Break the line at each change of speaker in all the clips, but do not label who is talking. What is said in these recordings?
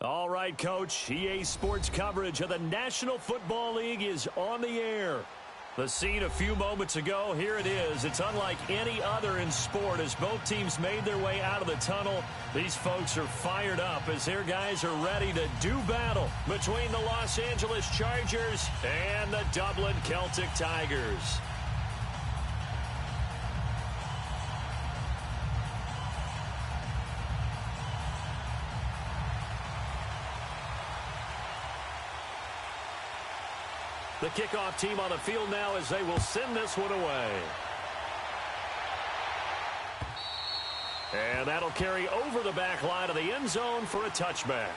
All right, Coach. EA Sports coverage of the National Football League is on the air. The scene a few moments ago, here it is. It's unlike any other in sport as both teams made their way out of the tunnel. These folks are fired up as their guys are ready to do battle between the Los Angeles Chargers and the Dublin Celtic Tigers. The kickoff team on the field now as they will send this one away. And that'll carry over the back line of the end zone for a touchback.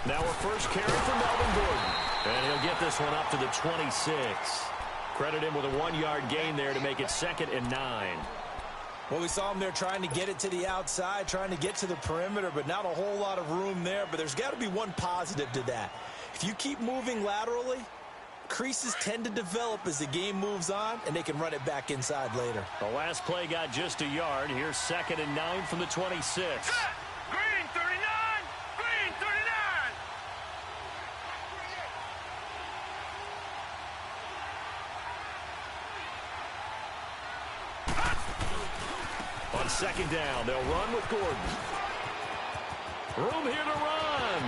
Now our first carry for Melvin Gordon. And he'll get this one up to the 26. Credit him with a 1-yard gain there to make it 2nd and 9.
Well, we saw him there trying to get it to the outside, trying to get to the perimeter, but not a whole lot of room there. But there's got to be one positive to that. If you keep moving laterally, creases tend to develop as the game moves on, and they can run it back inside later.
The last play got just a yard. Here's 2nd and 9 from the 26. On 2nd down, they'll run with Gordon. Room here to run.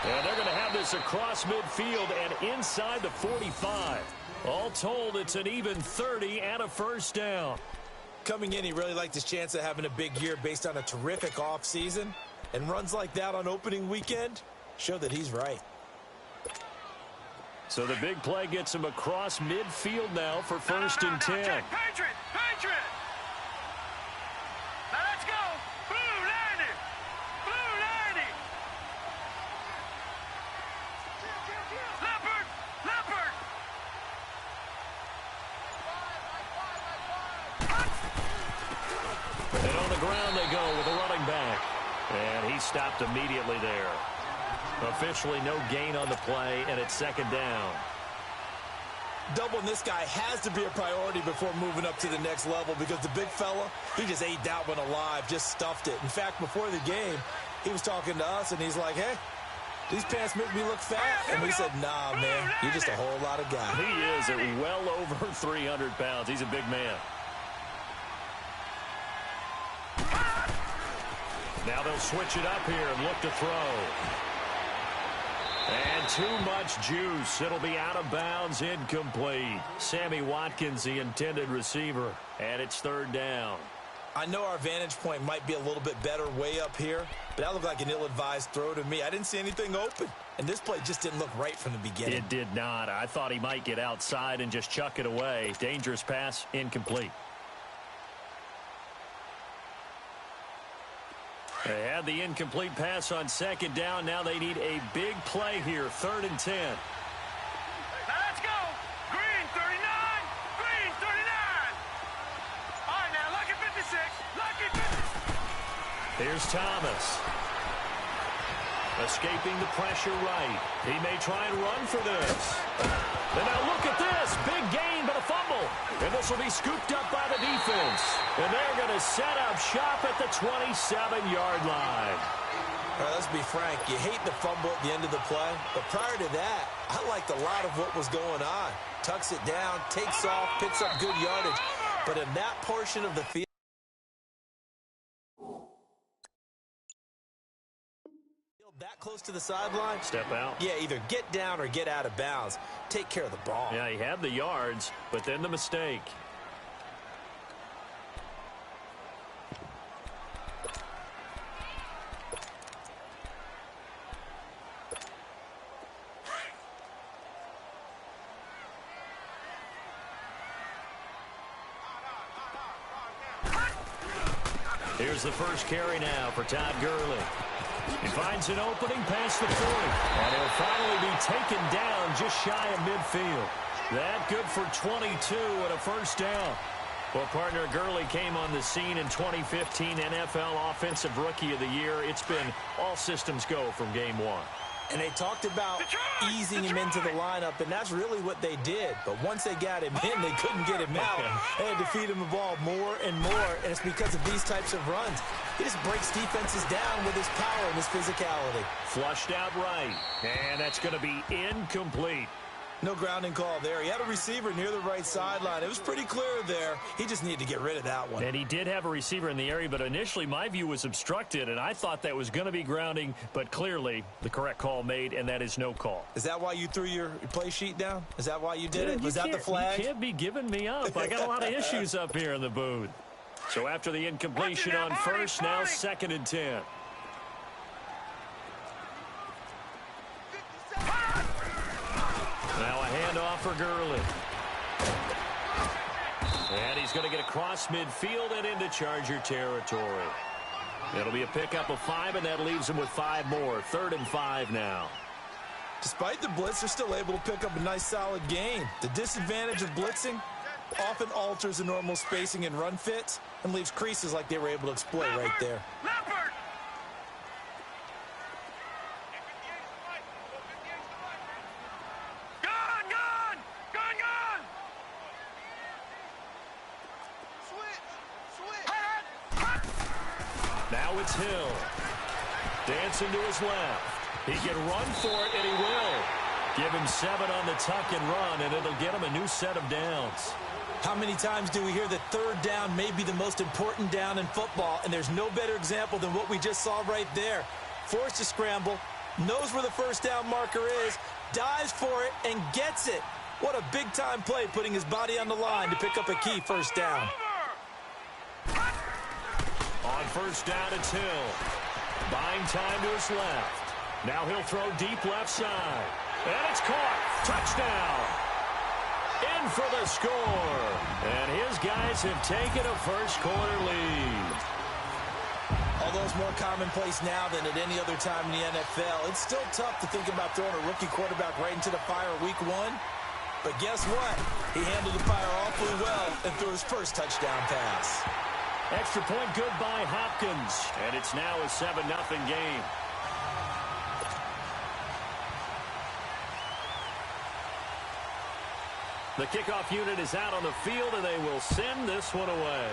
And they're going to have this across midfield and inside the 45. All told, it's an even 30 and a first down.
Coming in, he really liked his chance of having a big year based on a terrific offseason. And runs like that on opening weekend show that he's right.
So the big play gets him across midfield now for 1st and 10.
Patriot! Now let's go! Blue 90! Blue 90! Leopard!
And on the ground they go with a running back. And he stopped immediately there. Officially no gain on the play, and it's 2nd down.
Doubling this guy has to be a priority before moving up to the next level because the big fella, he just ate that one alive, just stuffed it. In fact, before the game, he was talking to us, and he's like, hey, these pants make me look fat. And we said, nah, man, you're just a whole lot of guy.
He is at well over 300 pounds. He's a big man. Now they'll switch it up here and look to throw. And too much juice. It'll be out of bounds, incomplete. Sammy Watkins, the intended receiver, and it's 3rd down.
I know our vantage point might be a little bit better way up here, but that looked like an ill-advised throw to me. I didn't see anything open, and this play just didn't look right from the beginning.
It did not. I thought he might get outside and just chuck it away. Dangerous pass, incomplete. They had the incomplete pass on 2nd down. Now they need a big play here. 3rd and 10.
Now let's go! Green 39! Green 39! All right, now, lucky 56! Lucky 56!
Here's Thomas. Escaping the pressure right. He may try and run for this. And now look at this. Big gain, but a fumble. And this will be scooped up by the defense. And they're going to set up shop at the 27-yard line.
All right, let's be frank. You hate the fumble at the end of the play. But prior to that, I liked a lot of what was going on. Tucks it down, takes off, picks up good yardage. But in that portion of the field, that close to the sideline,
step out.
Yeah, either get down or get out of bounds. Take care of the ball.
Yeah, he had the yards, but then the mistake. Here's the first carry now for Todd Gurley. He finds an opening past the 40. And he'll finally be taken down just shy of midfield. That good for 22 and a first down. Well, partner, Gurley came on the scene in 2015 NFL Offensive Rookie of the Year. It's been all systems go from game one.
And they talked about easing him into the lineup, and that's really what they did. But once they got him in, they couldn't get him out. They had to feed him the ball more and more, and it's because of these types of runs. He just breaks defenses down with his power and his physicality.
Flushed out right, and that's going to be incomplete.
No grounding call there. He had a receiver near the right sideline. It was pretty clear there. He just needed to get rid of that one.
And he did have a receiver in the area, but initially my view was obstructed, and I thought that was going to be grounding, but clearly the correct call made, and that is no call.
Is that why you threw your play sheet down? Is that why you did it? Was that the flag?
You can't be giving me up. I got a lot of issues up here in the booth. So after the incompletion on first, now 2nd and 10. Now a handoff for Gurley. And he's going to get across midfield and into Charger territory. It'll be a pickup of 5, and that leaves him with 5 more. 3rd and 5 now.
Despite the blitz, they're still able to pick up a nice, solid gain. The disadvantage of blitzing often alters the normal spacing and run fits and leaves creases like they were able to exploit right there.
Now it's Hill. Dancing to his left. He can run for it, and he will. Give him 7 on the tuck and run, and it'll get him a new set of downs.
How many times do we hear that third down may be the most important down in football, and there's no better example than what we just saw right there. Forced to scramble, knows where the first down marker is, dives for it, and gets it. What a big-time play, putting his body on the line to pick up a key first down.
On first down, it's Hill. Buying time to his left. Now he'll throw deep left side. And it's caught. Touchdown. In for the score. And his guys have taken a first-quarter lead.
Although it's more commonplace now than at any other time in the NFL, it's still tough to think about throwing a rookie quarterback right into the fire week 1. But guess what? He handled the fire awfully well and threw his first touchdown pass.
Extra point good by Hopkins. And it's now a 7-0 game. The kickoff unit is out on the field, and they will send this one away.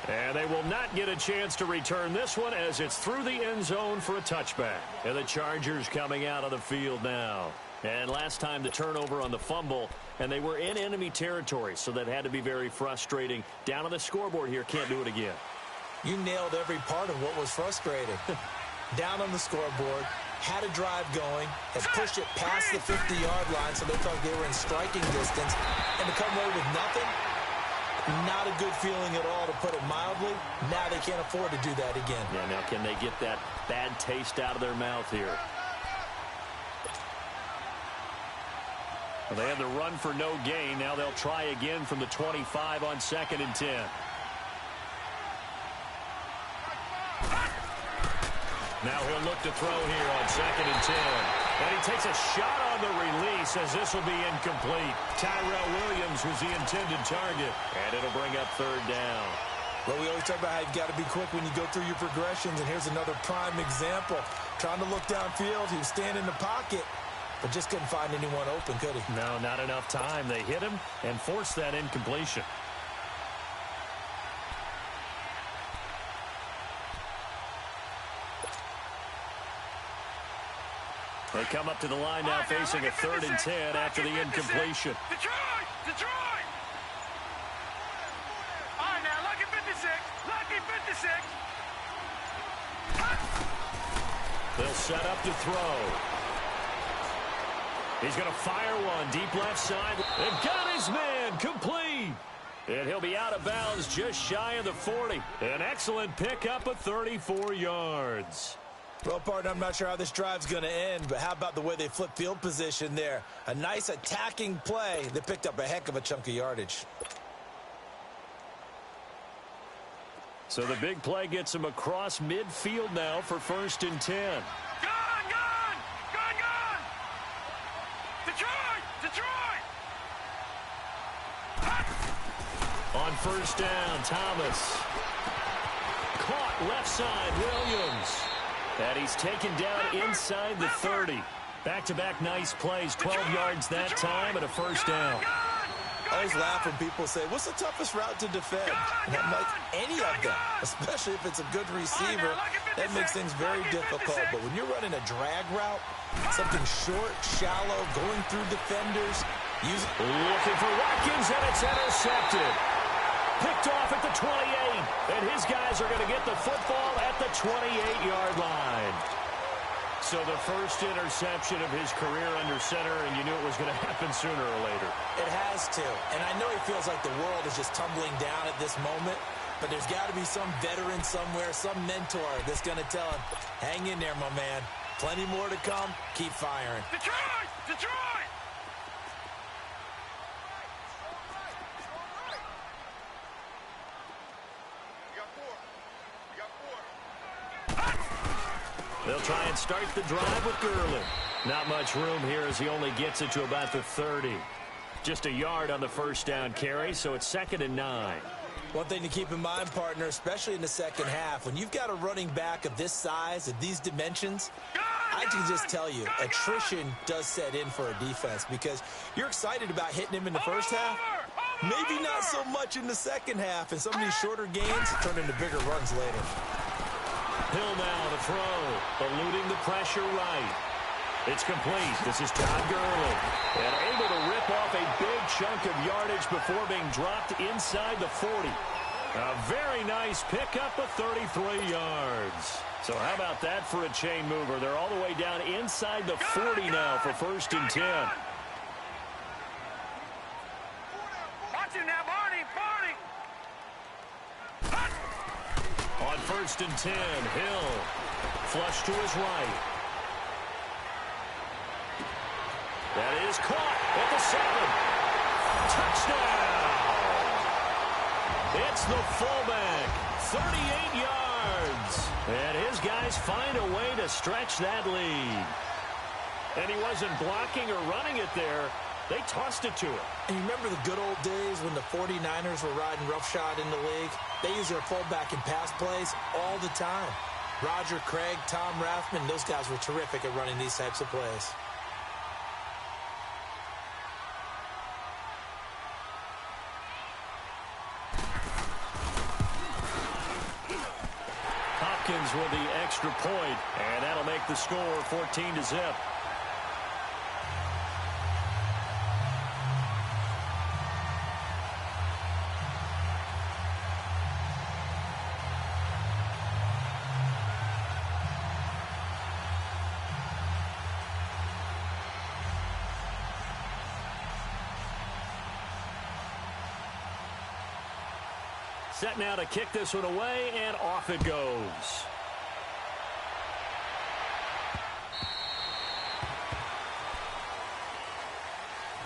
And they will not get a chance to return this one as it's through the end zone for a touchback. And the Chargers coming out of the field now. And last time the turnover on the fumble, and they were in enemy territory, so that had to be very frustrating. Down on the scoreboard here, can't do it again.
You nailed every part of what was frustrating. Down on the scoreboard, had a drive going, had pushed it past the 50-yard line, so they thought they were in striking distance, and to come away with nothing, not a good feeling at all, to put it mildly. Now they can't afford to do that again.
Yeah, now can they get that bad taste out of their mouth here? Well, they had the run for no gain. Now they'll try again from the 25 on 2nd and 10. Now he'll look to throw here on 2nd and 10. And he takes a shot on the release as this will be incomplete. Tyrell Williams was the intended target. And it'll bring up 3rd down.
Well, we always talk about how you've got to be quick when you go through your progressions. And here's another prime example. Trying to look downfield. He was standing in the pocket, but just couldn't find anyone open, could he?
No, not enough time. They hit him and forced that incompletion. They come up to the line now facing a 3rd and 10 after the incompletion.
Detroit! Detroit! All right, now, lucky 56. Lucky 56.
They'll set up to throw. He's going to fire one deep left side. They've got his man complete. And he'll be out of bounds just shy of the 40. An excellent pickup of 34 yards.
Well, partner, I'm not sure how this drive's going to end, but how about the way they flip field position there? A nice attacking play that picked up a heck of a chunk of yardage.
So the big play gets him across midfield now for 1st and 10.
Gone! Detroit!
On 1st down, Thomas. Caught left side, Williams. And he's taken down inside the 30. Back-to-back nice plays, 12 yards that time and a 1st down.
I always laugh when people say, what's the toughest route to defend? And I'm like, any of them, especially if it's a good receiver. That makes things very difficult. But when you're running a drag route, something short, shallow, going through defenders,
looking for Watkins, and it's intercepted. Picked off at the 28, and his guys are going to get the football at the 28-yard line. So the first interception of his career under center, and you knew it was going to happen sooner or later.
It has to. And I know he feels like the world is just tumbling down at this moment, but there's got to be some veteran somewhere, some mentor that's going to tell him, hang in there, my man. Plenty more to come. Keep firing.
Detroit!
They'll try and start the drive with Gurley. Not much room here as he only gets it to about the 30. Just a yard on the 1st down carry, so it's 2nd and 9.
One thing to keep in mind, partner, especially in the second half, when you've got a running back of this size, of these dimensions, I can just tell you, attrition does set in for a defense because you're excited about hitting him in the first half, maybe not so much in the second half, and some of these shorter gains turn into bigger runs later.
Hill now to throw, eluding the pressure right. It's complete. This is Todd Gurley. And able to rip off a big chunk of yardage before being dropped inside the 40. A very nice pickup of 33 yards. So how about that for a chain mover? They're all the way down inside the 40 now for 1st and 10.
Watch him now, Barney!
On 1st and 10, Hill. Flush to his right. That is caught at the 7. Touchdown! It's the fullback. 38 yards. And his guys find a way to stretch that lead. And he wasn't blocking or running it there. They tossed it to him.
And you remember the good old days when the 49ers were riding roughshod in the league? They use their fullback in pass plays all the time. Roger Craig, Tom Rathman, those guys were terrific at running these types of plays.
Hopkins with the extra point, and that'll make the score 14-0. Set now to kick this one away, and off it goes.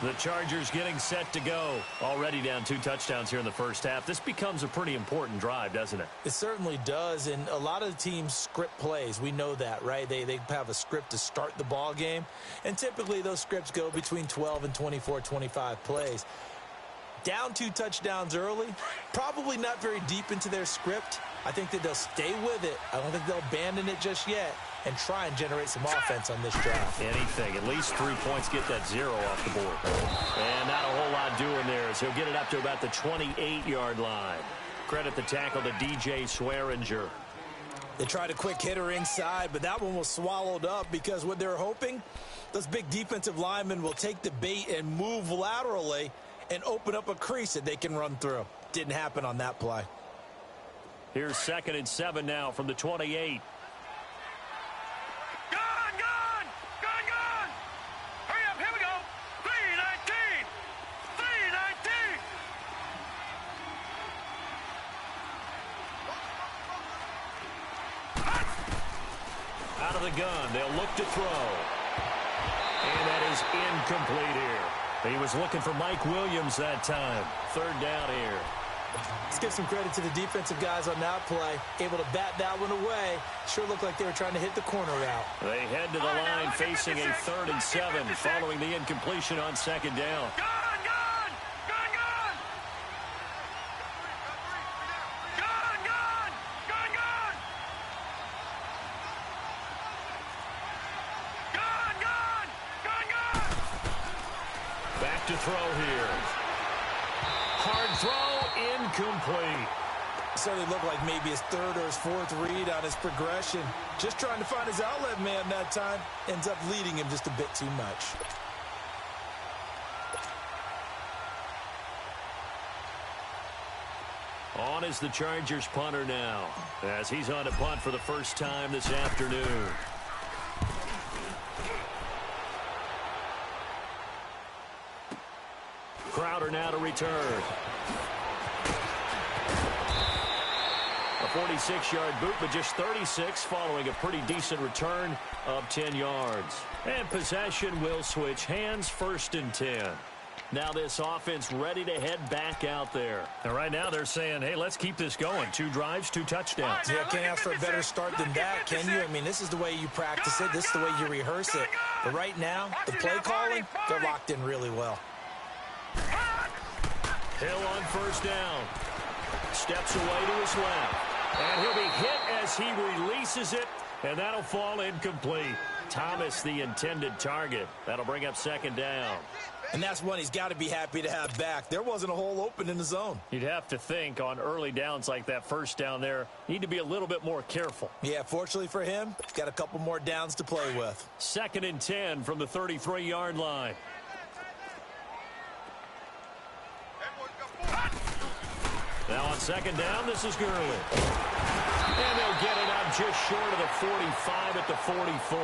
The Chargers getting set to go. Already down 2 touchdowns here in the first half. This becomes a pretty important drive, doesn't it?
It certainly does, and a lot of the teams script plays. We know that, right? They have a script to start the ball game, and typically those scripts go between 12 and 24, 25 plays. Down 2 touchdowns early, probably not very deep into their script. I think that they'll stay with it. I don't think they'll abandon it just yet and try and generate some offense on this drive.
Anything. At least 3 points, get that 0 off the board. And not a whole lot doing there, so he'll get it up to about the 28-yard line. Credit the tackle to DJ Swearinger.
They tried a quick hitter inside, but that one was swallowed up because what they're hoping, those big defensive linemen will take the bait and move laterally and open up a crease that they can run through. Didn't happen on that play.
Here's 2nd and 7 now from the 28.
Gone! Hurry up, here we go. 3:19.
Out of the gun, they'll look to throw. And that is incomplete here. He was looking for Mike Williams that time. 3rd down here.
Let's give some credit to the defensive guys on that play. Able to bat that one away. Sure looked like they were trying to hit the corner route.
They head to the line facing a 3rd and 7 following the incompletion on 2nd down. Back to throw here. Hard throw, incomplete.
Certainly looked like maybe his 3rd or his 4th read on his progression. Just trying to find his outlet man that time. Ends up leading him just a bit too much.
On is the Chargers punter now, as he's on a punt for the first time this afternoon. Crowder now to return. A 46-yard boot, but just 36 following a pretty decent return of 10 yards. And possession will switch hands, 1st and 10. Now this offense ready to head back out there. And right now they're saying, hey, let's keep this going. 2 drives, 2 touchdowns.
Yeah, can't ask for a better start than that, can you? I mean, this is the way you practice it. This is the way you rehearse it. But right now, the play calling, they're locked in really well.
Hill on 1st down. Steps away to his left. And he'll be hit as he releases it, and that'll fall incomplete. Thomas, the intended target. That'll bring up 2nd down.
And that's one he's got to be happy to have back. There wasn't a hole open in the zone.
You'd have to think on early downs like that 1st down there, need to be a little bit more careful.
Yeah, fortunately for him, got a couple more downs to play with.
2nd and 10 from the 33-yard line. Now on 2nd down, this is Gurley. And they'll get it out just short of the 45 at the 44.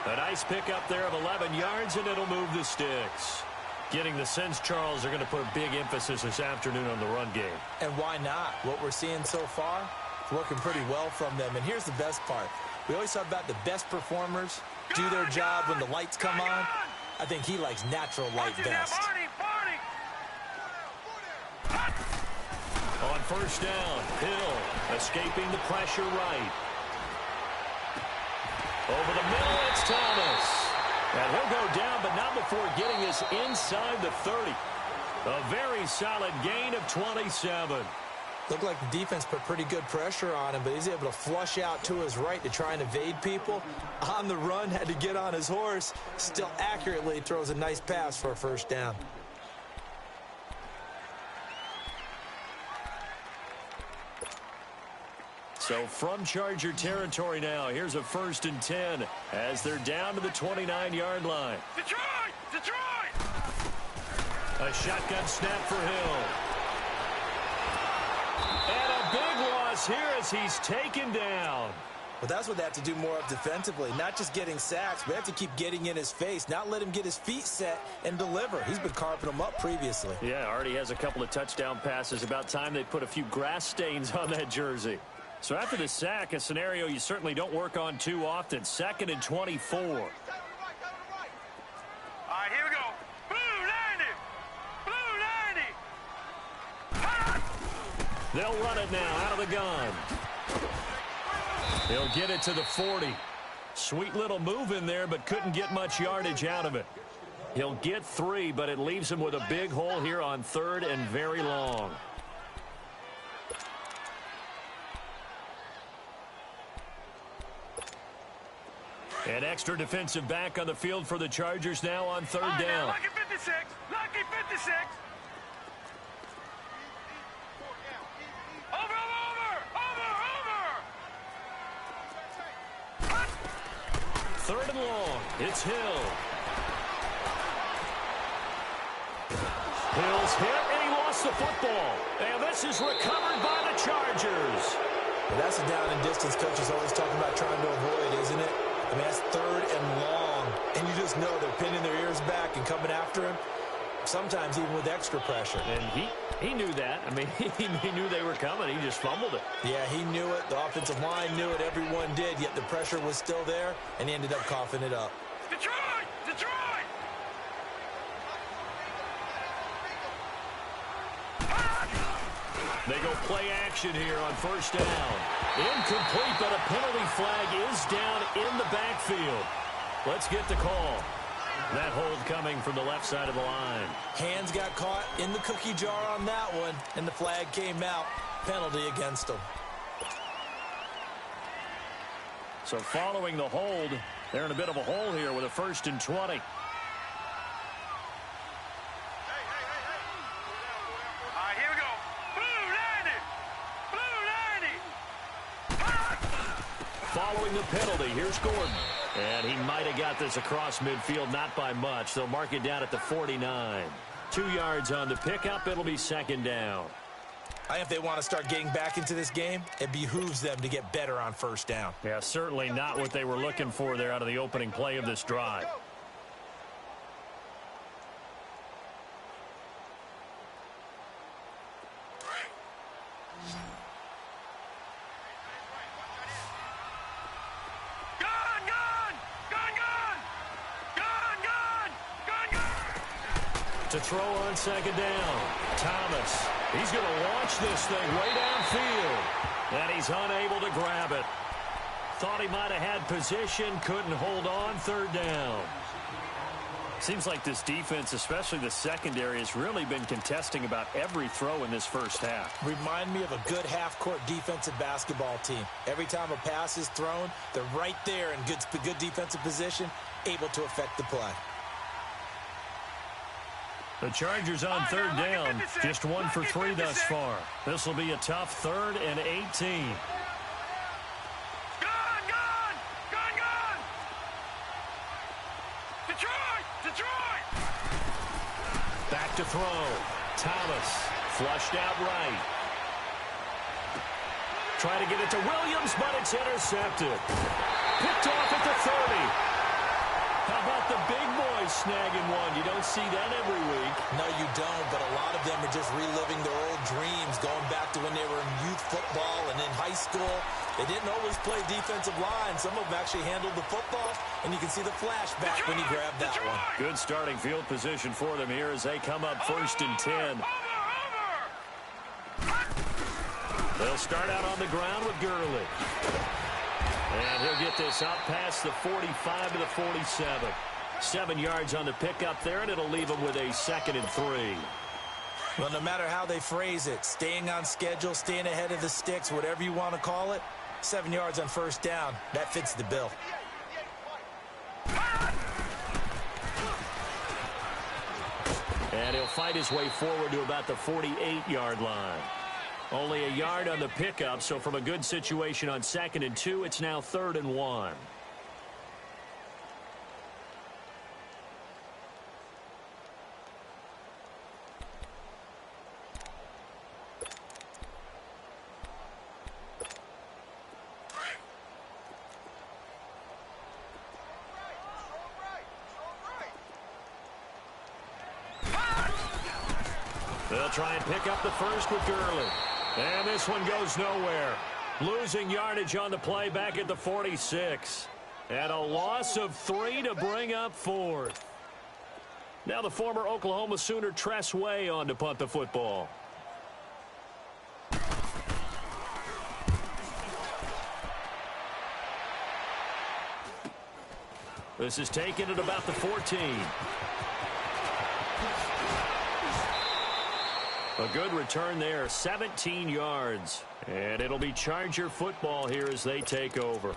A nice pickup there of 11 yards, and it'll move the sticks. Getting the sense, Charles, are going to put a big emphasis this afternoon on the run game.
And why not? What we're seeing so far, it's working pretty well from them. And here's the best part. We always talk about the best performers do their job when the lights come on. I think he likes natural light best.
On 1st down, Hill escaping the pressure right. Over the middle, it's Thomas. And he'll go down, but not before getting this inside the 30. A very solid gain of 27.
Looked like the defense put pretty good pressure on him, but he's able to flush out to his right to try and evade people. On the run, had to get on his horse. Still accurately throws a nice pass for a 1st down.
So from Charger territory now, here's a 1st and 10 as they're down to the 29-yard line.
Detroit! Detroit!
A shotgun snap for Hill. And a big loss here as he's taken down.
Well, that's what they have to do more of defensively, not just getting sacks, but have to keep getting in his face, not let him get his feet set and deliver. He's been carving them up previously.
Yeah, already has a couple of touchdown passes. About time they put a few grass stains on that jersey. So after the sack, a scenario you certainly don't work on too often. 2nd and 24.
All right, here we go. Blue 90. Blue 90.
They'll run it now out of the gun. He'll get it to the 40. Sweet little move in there, but couldn't get much yardage out of it. He'll get 3, but it leaves him with a big hole here on 3rd and very long. An extra defensive back on the field for the Chargers now on 3rd down.
Lucky 56. Lucky 56. Over.
3rd and long. It's Hill. Hill's hit, and he lost the football. And this is recovered by the Chargers.
Well, that's a down and distance coaches always talking about trying to avoid, isn't it? I mean, that's 3rd and long. And you just know they're pinning their ears back and coming after him, sometimes even with extra pressure.
And he knew that. I mean, he knew they were coming. He just fumbled it.
Yeah, he knew it. The offensive line knew it. Everyone did, yet the pressure was still there, and he ended up coughing it up.
Detroit! Detroit!
They go play action here on first down. Incomplete, but a penalty flag is down in the backfield. Let's get the call. That hold coming from the left side of the line.
Hands got caught in the cookie jar on that one, and the flag came out. Penalty against them.
So following the hold, they're in a bit of a hole here with a 1st and 20.
Here we go. Blue 90.
Following the penalty, here's Gordon. And he might have got this across midfield, not by much. They'll mark it down at the 49. 2 yards on the pickup. It'll be 2nd down.
I think if they want to start getting back into this game, it behooves them to get better on first down.
Yeah, certainly not what they were looking for there out of the opening play of this drive. To throw on 2nd down. Thomas. He's going to launch this thing way downfield. And he's unable to grab it. Thought he might have had position. Couldn't hold on. 3rd down. Seems like this defense, especially the secondary, has really been contesting about every throw in this first half.
Remind me of a good half-court defensive basketball team. Every time a pass is thrown, they're right there in good defensive position, able to affect the play.
The Chargers on 3rd down, just 1 for 3 thus far. This will be a tough 3rd and 18.
Gone! Detroit!
Back to throw. Thomas, flushed out right. Try to get it to Williams, but it's intercepted. Picked off at the 30. How about the big boys snagging one? You don't see that every week.
No, you don't, but a lot of them are just reliving their old dreams, going back to when they were in youth football and in high school. They didn't always play defensive line. Some of them actually handled the football, and you can see the flashback when he grabbed that one.
Good starting field position for them here as they come up 1st and 10. They'll start out on the ground with Gurley. And he'll get this out past the 45 to the 47. 7 yards on the pickup there, and it'll leave him with a 2nd and 3.
Well, no matter how they phrase it, staying on schedule, staying ahead of the sticks, whatever you want to call it, 7 yards on first down, that fits the bill.
And he'll fight his way forward to about the 48-yard line. Only a yard on the pickup, so from a good situation on 2nd and 2, it's now 3rd and 1. They'll try and pick up the first with Gurley. And this one goes nowhere. Losing yardage on the play back at the 46. And a loss of 3 to bring up 4th. Now the former Oklahoma Sooner Tress Way on to punt the football. This is taken at about the 14. A good return there, 17 yards. And it'll be Charger football here as they take over.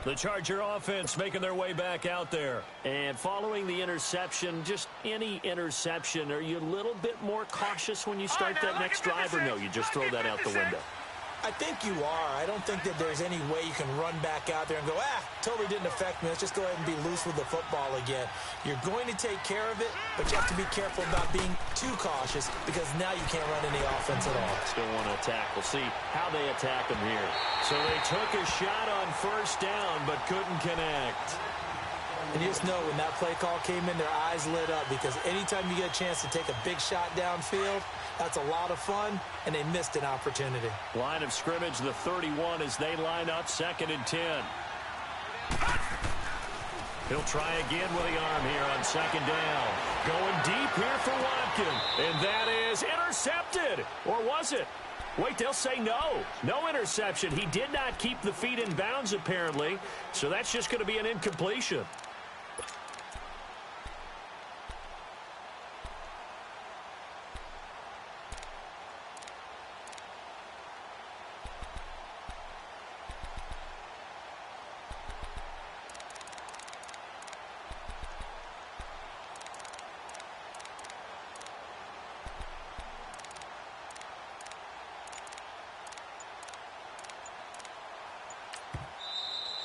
The Charger offense making their way back out there. And following the interception, just any interception, are you a little bit more cautious when you start that next drive, or no, you just throw that out the window?
I think you are. I don't think that there's any way you can run back out there and go, totally didn't affect me. Let's just go ahead and be loose with the football again. You're going to take care of it, but you have to be careful about being too cautious because now you can't run any offense at all.
Still want to attack. We'll see how they attack them here. So they took a shot on first down, but couldn't connect.
And you just know when that play call came in, their eyes lit up because anytime you get a chance to take a big shot downfield, that's a lot of fun, and they missed an opportunity.
Line of scrimmage, the 31, as they line up 2nd and 10. He'll try again with the arm here on 2nd down. Going deep here for Watkins, and that is intercepted. Or was it? Wait, they'll say no. No interception. He did not keep the feet in bounds, apparently, so that's just going to be an incompletion.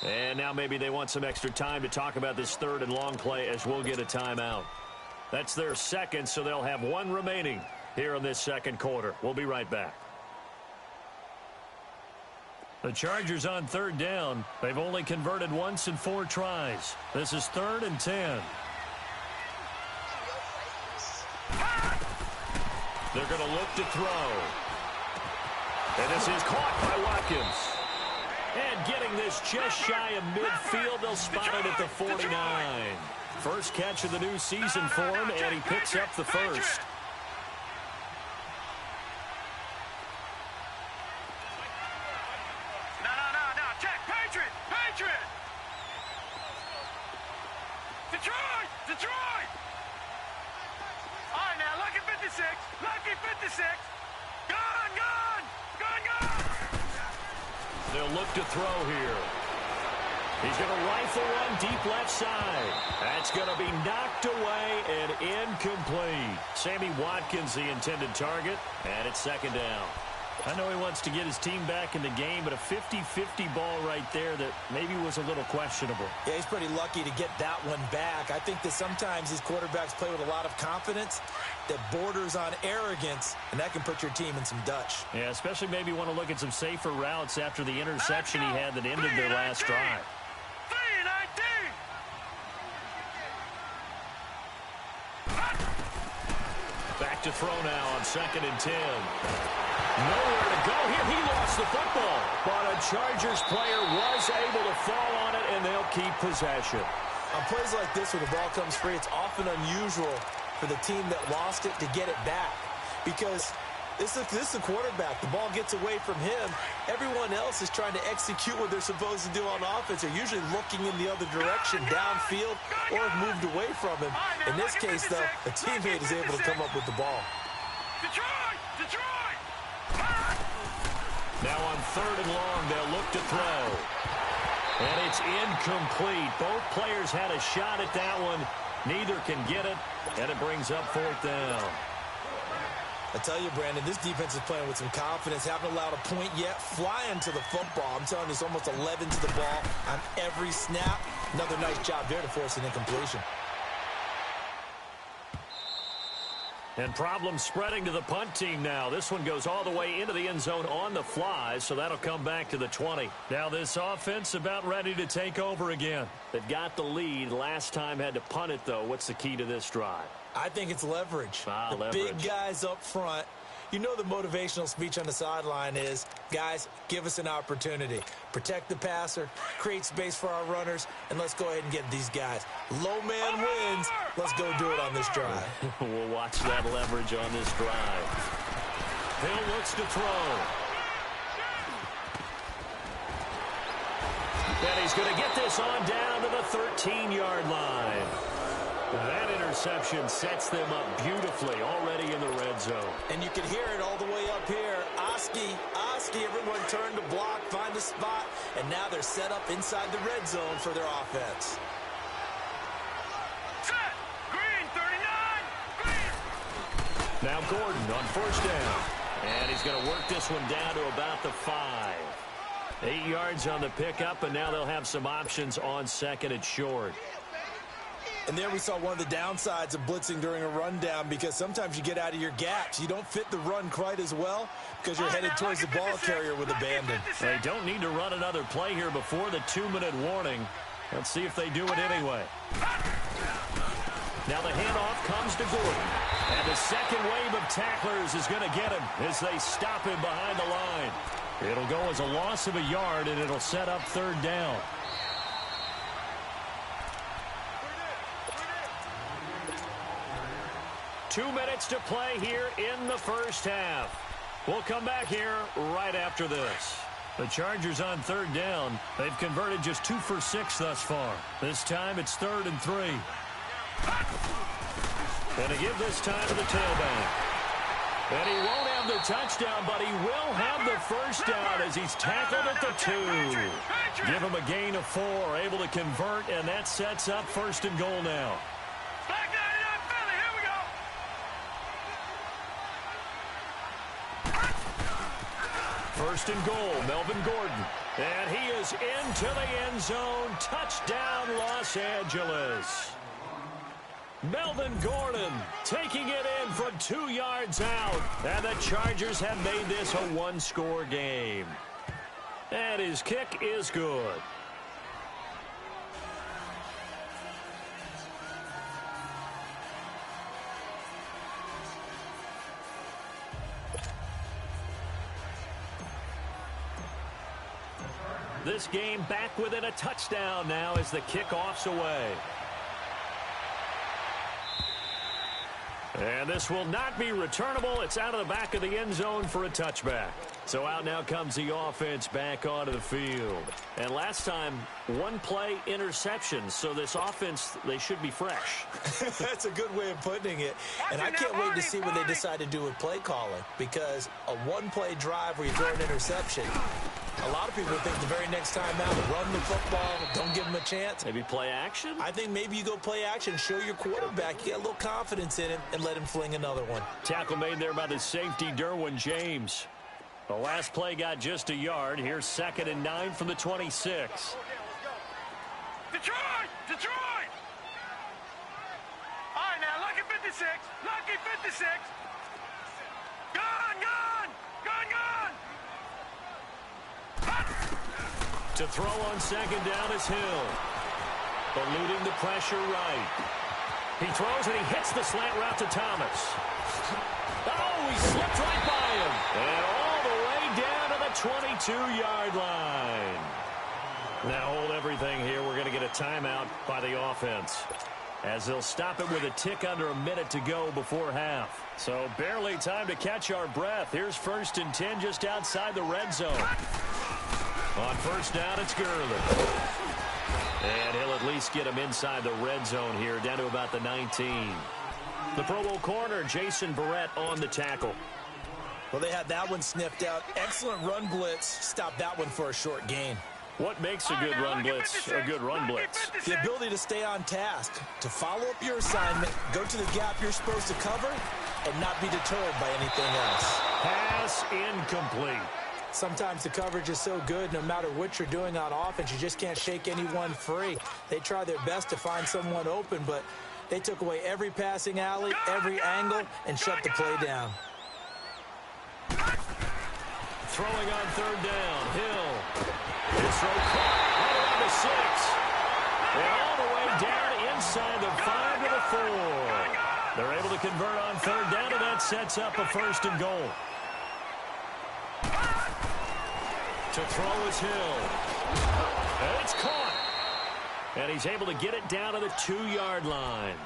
And now maybe they want some extra time to talk about this third and long play as we'll get a timeout. That's their second, so they'll have one remaining here in this second quarter. We'll be right back. The Chargers on third down. They've only converted once in 4 tries. This is 3rd and 10. They're going to look to throw. And this is caught by Watkins. And getting this just shy of midfield, they'll spot it at the 49. First catch of the new season for him, and he picks up the first.
No. Check. Patriot. Detroit. All right, now, lucky 56. Gone.
They'll look to throw here. He's going to rifle one deep left side. That's going to be knocked away and incomplete. Sammy Watkins, the intended target, and it's second down. I know he wants to get his team back in the game, but a 50-50 ball right there that maybe was a little questionable.
Yeah, he's pretty lucky to get that one back. I think that sometimes these quarterbacks play with a lot of confidence that borders on arrogance, and that can put your team in some Dutch.
Yeah, especially maybe want to look at some safer routes after the interception he had that ended their last drive.
3-19.
Back to throw now on 2nd and 10. Nowhere to go here. He lost the football. But a Chargers player was able to fall on it, and they'll keep possession.
On plays like this where the ball comes free, it's often unusual for the team that lost it to get it back. Because this is the quarterback. The ball gets away from him. Everyone else is trying to execute what they're supposed to do on offense. They're usually looking in the other direction, downfield, or have moved away from him. In this case, though, a teammate is able to come up with the ball.
Detroit.
Now on 3rd and long, they'll look to throw. And it's incomplete. Both players had a shot at that one. Neither can get it, and it brings up 4th down.
I tell you, Brandon, this defense is playing with some confidence. Haven't allowed a point yet. Flying to the football. I'm telling you, it's almost 11 to the ball on every snap. Another nice job there to force an incompletion.
And problems spreading to the punt team now. This one goes all the way into the end zone on the fly, so that'll come back to the 20. Now this offense about ready to take over again. They've got the lead. Last time had to punt it, though. What's the key to this drive?
I think it's leverage.
Leverage.
Big guys up front. You know the motivational speech on the sideline is, guys, give us an opportunity. Protect the passer, create space for our runners, and let's go ahead and get these guys. Low man wins. Let's go do it on this drive.
We'll watch that leverage on this drive. Hill looks to throw. And he's going to get this on down to the 13-yard line. That interception sets them up beautifully already in the red zone.
And you can hear it all the way up here. Oski, everyone turned to block, find a spot, and now they're set up inside the red zone for their offense.
Set. Green, 39. Green.
Now Gordon on 1st down. And he's going to work this one down to about the 5. 8 yards on the pickup, and now they'll have some options on 2nd and short.
And there we saw one of the downsides of blitzing during a rundown, because sometimes you get out of your gaps. You don't fit the run quite as well because you're headed towards the ball carrier with abandon.
They don't need to run another play here before the 2-minute warning. Let's see if they do it anyway. Now the handoff comes to Gordon. And the second wave of tacklers is going to get him as they stop him behind the line. It'll go as a loss of a yard, and it'll set up 3rd down. Two minutes to play here in the first half. We'll come back here right after this. The Chargers on third down. They've converted just 2 for 6 thus far. This time it's 3rd and 3. Going to give this time to the tailback. And he won't have the touchdown, but he will have the first down as he's tackled at the 2. Give him a gain of 4, able to convert, and that sets up 1st and goal now. First and goal, Melvin Gordon. And he is into the end zone. Touchdown, Los Angeles. Melvin Gordon taking it in from 2 yards out. And the Chargers have made this a 1-score game. And his kick is good. This game back within a touchdown now as the kickoff's away. And this will not be returnable. It's out of the back of the end zone for a touchback. So out now comes the offense back onto the field. And last time, 1-play interception. So this offense, they should be fresh.
That's a good way of putting it. And I can't wait to see what they decide to do with play calling. Because a 1-play drive where you throw an interception, a lot of people think the very next time out, run the football, don't give him a chance.
Maybe play action?
I think maybe you go play action, show your quarterback, you get a little confidence in him, and let him fling another one.
Tackle made there by the safety, Derwin James. The last play got just a yard. Here's 2nd and 9 from the 26.
Detroit! Detroit! All right, now, lucky 56. Lucky 56. Gone, gone! Gone, gone!
To throw on 2nd down is Hill. Eluding the pressure right. He throws and he hits the slant route to Thomas. Oh, he slipped right by him. And all the way down to the 22-yard line. Now hold everything here. We're going to get a timeout by the offense, as they'll stop it with a tick under a minute to go before half. So barely time to catch our breath. Here's 1st and 10 just outside the red zone. On 1st down, it's Gurley. And he'll at least get him inside the red zone here, down to about the 19. The Pro Bowl corner, Jason Verrett, on the tackle.
Well, they had that one sniffed out. Excellent run blitz. Stopped that one for a short gain.
What makes a good run blitz a good run blitz?
The ability to stay on task, to follow up your assignment, go to the gap you're supposed to cover, and not be deterred by anything else.
Pass incomplete.
Sometimes the coverage is so good, no matter what you're doing on offense, you just can't shake anyone free. They try their best to find someone open, but they took away every passing alley, every angle, and shut the play down.
Throwing on 3rd down, Hill. His throw caught right around the 6. And all the way down inside the 5 to the 4. They're able to convert on 3rd down, and that sets up a 1st and goal. To throw is Hill. And it's caught. And he's able to get it down to the 2-yard line.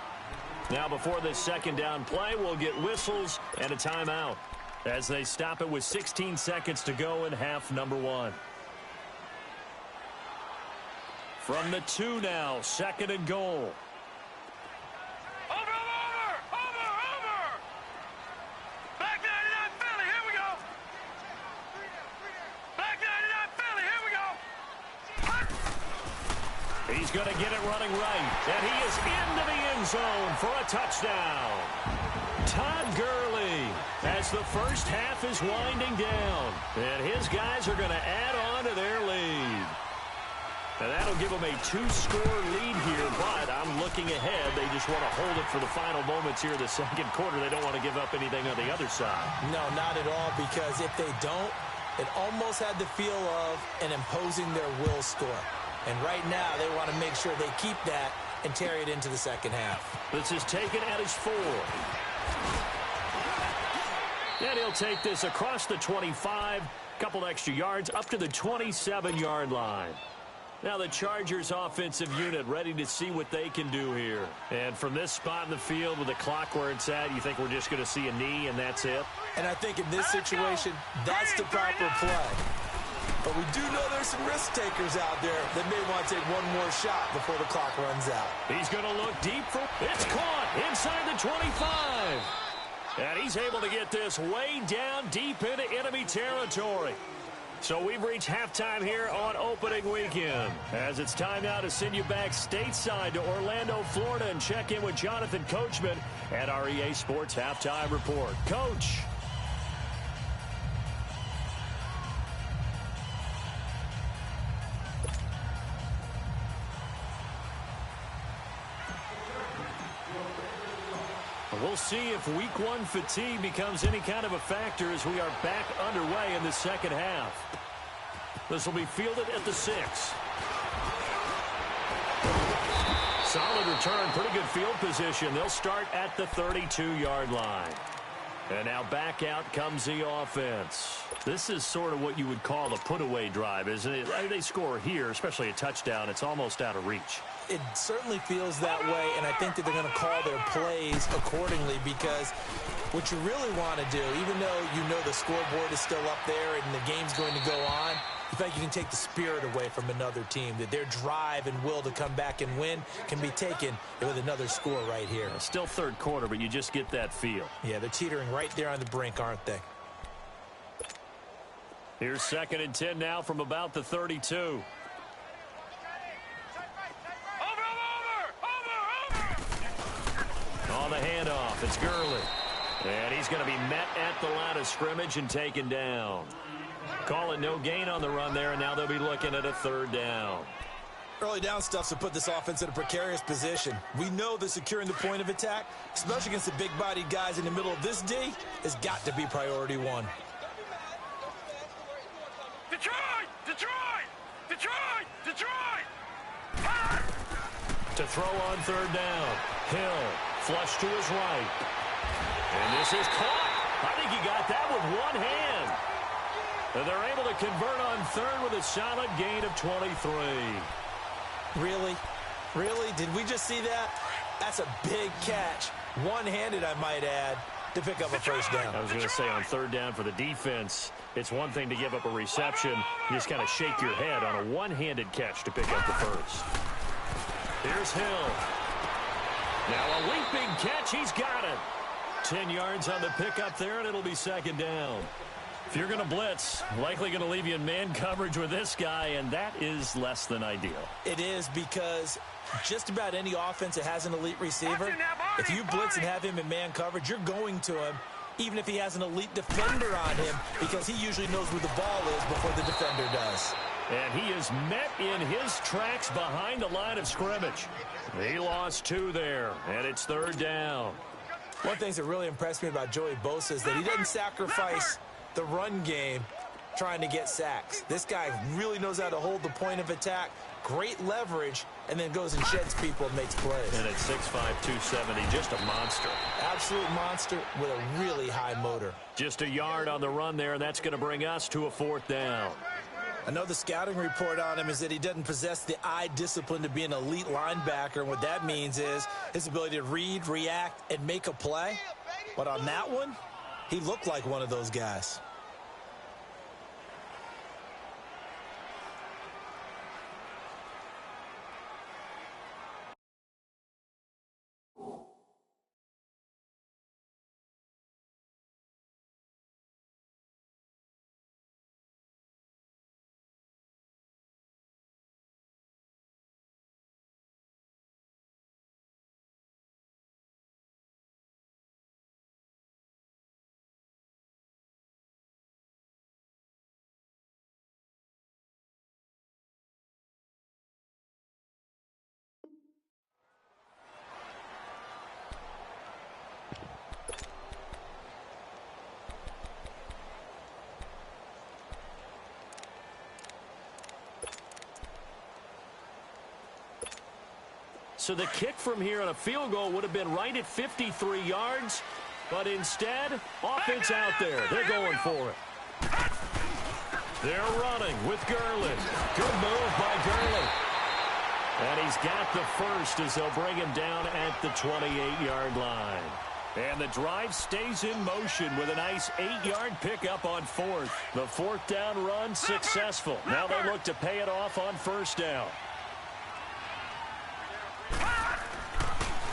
Now before this 2nd down play, we'll get whistles and a timeout as they stop it with 16 seconds to go in half number 1. From the 2 now, 2nd and goal. He's going to get it running right, and he is into the end zone for a touchdown. Todd Gurley, as the first half is winding down, and his guys are going to add on to their lead. And that'll give them a 2-score lead here, but I'm looking ahead. They just want to hold it for the final moments here in the 2nd quarter. They don't want to give up anything on the other side.
No, not at all, because if they don't, it almost had the feel of an imposing their will score. And right now, they want to make sure they keep that and carry it into the 2nd half.
This is taken at his 4. And he'll take this across the 25, couple extra yards, up to the 27-yard line. Now the Chargers offensive unit ready to see what they can do here. And from this spot in the field with the clock where it's at, you think we're just going to see a knee and that's it?
And I think in this situation, that's the proper play. But we do know there's some risk takers out there that may want to take one more shot before the clock runs out.
He's going to look deep for... It's caught inside the 25. And he's able to get this way down deep into enemy territory. So we've reached halftime here on opening weekend. As it's time now to send you back stateside to Orlando, Florida, and check in with Jonathan Coachman at our EA Sports Halftime Report. Coach. We'll see if week one fatigue becomes any kind of a factor as we are back underway in the second half. This will be fielded at the 6. Solid return, pretty good field position. They'll start at the 32-yard line. And now back out comes the offense. This is sort of what you would call a put-away drive, isn't it? I mean, they score here, especially a touchdown. It's almost out of reach.
It certainly feels that way, and I think that they're going to call their plays accordingly because what you really want to do, even though you know the scoreboard is still up there and the game's going to go on, you think you can take the spirit away from another team, that their drive and will to come back and win can be taken with another score right here.
Still third quarter, but you just get that feel.
Yeah, they're teetering right there on the brink, aren't they?
Here's 2nd and 10 now from about the 32. On the handoff, it's Gurley. And he's going to be met at the line of scrimmage and taken down. Calling no gain on the run there, and now they'll be looking at a 3rd down.
Early down stuff's to put this offense in a precarious position. We know that securing the point of attack, especially against the big-bodied guys in the middle of this D, has got to be priority one.
Detroit! Detroit! Detroit! Detroit!
To throw on 3rd down. Hill, flush to his right. And this is caught. I think he got that with one hand. And they're able to convert on 3rd with a solid gain of 23.
Really? Really? Did we just see that? That's a big catch. One-handed, I might add, to pick up a 1st down.
I was going to say on 3rd down for the defense, it's one thing to give up a reception. You just kind of shake your head on a one-handed catch to pick up the 1st. Here's Hill. Now a leaping catch. He's got it. 10 yards on the pickup there, and it'll be 2nd down. If you're going to blitz, likely going to leave you in man coverage with this guy, and that is less than ideal.
It is because just about any offense that has an elite receiver, if you blitz and have him in man coverage, you're going to him, even if he has an elite defender on him, because he usually knows where the ball is before the defender does.
And he is met in his tracks behind the line of scrimmage. He lost 2 there, and it's 3rd down.
One thing that really impressed me about Joey Bosa is that he doesn't sacrifice the run game trying to get sacks. This guy really knows how to hold the point of attack, great leverage, and then goes and sheds people and makes plays.
And at 6'5", 270, just a monster.
Absolute monster with a really high motor.
Just a yard on the run there, and that's going to bring us to a 4th down.
I know the scouting report on him is that he doesn't possess the eye discipline to be an elite linebacker, and what that means is his ability to read, react, and make a play. But on that one, he looked like one of those guys.
So the kick from here on a field goal would have been right at 53 yards, but instead, offense out there. They're going for it. They're running with Gurley. Good move by Gurley. And he's got the first as they'll bring him down at the 28-yard line. And the drive stays in motion with a nice 8-yard pickup on fourth. The fourth down run successful. Now they look to pay it off on first down.